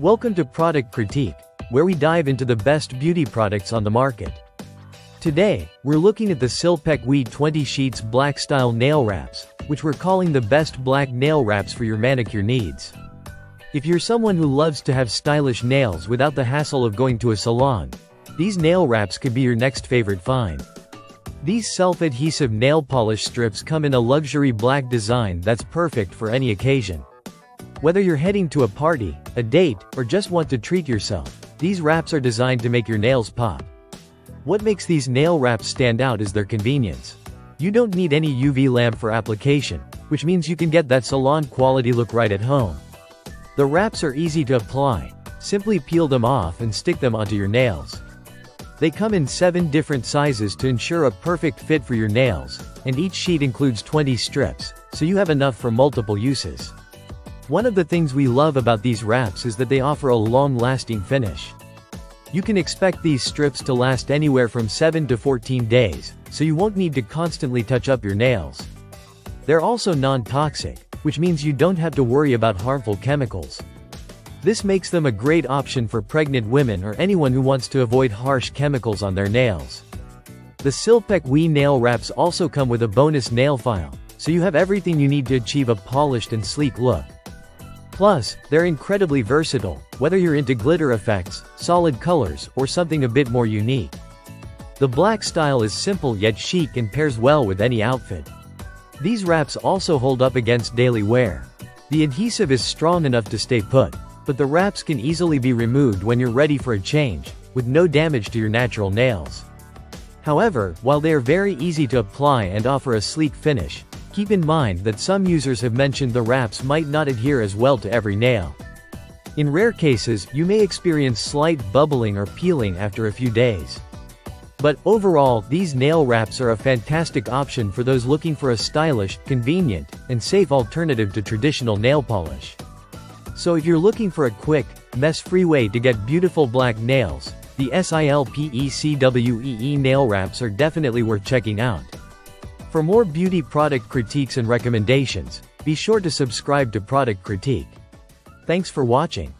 Welcome to Product Critique, where we dive into the best beauty products on the market. Today, we're looking at the SILPECWEE 20 Sheets Black Style Nail Wraps, which we're calling the best black nail wraps for your manicure needs. If you're someone who loves to have stylish nails without the hassle of going to a salon, these nail wraps could be your next favorite find. These self-adhesive nail polish strips come in a luxury black design that's perfect for any occasion. Whether you're heading to a party, a date, or just want to treat yourself, these wraps are designed to make your nails pop. What makes these nail wraps stand out is their convenience. You don't need any UV lamp for application, which means you can get that salon quality look right at home. The wraps are easy to apply. Simply peel them off and stick them onto your nails. They come in 7 different sizes to ensure a perfect fit for your nails, and each sheet includes 20 strips, so you have enough for multiple uses. One of the things we love about these wraps is that they offer a long-lasting finish. You can expect these strips to last anywhere from 7 to 14 days, so you won't need to constantly touch up your nails. They're also non-toxic, which means you don't have to worry about harmful chemicals. This makes them a great option for pregnant women or anyone who wants to avoid harsh chemicals on their nails. The SILPECWEE nail wraps also come with a bonus nail file, so you have everything you need to achieve a polished and sleek look. Plus, they're incredibly versatile, whether you're into glitter effects, solid colors, or something a bit more unique. The black style is simple yet chic and pairs well with any outfit. These wraps also hold up against daily wear. The adhesive is strong enough to stay put, but the wraps can easily be removed when you're ready for a change, with no damage to your natural nails. However, while they are very easy to apply and offer a sleek finish, keep in mind that some users have mentioned the wraps might not adhere as well to every nail. In rare cases, you may experience slight bubbling or peeling after a few days. But overall, these nail wraps are a fantastic option for those looking for a stylish, convenient, and safe alternative to traditional nail polish. So if you're looking for a quick, mess-free way to get beautiful black nails, the SILPECWEE nail wraps are definitely worth checking out. For more beauty product critiques and recommendations, be sure to subscribe to Product Critique. Thanks for watching.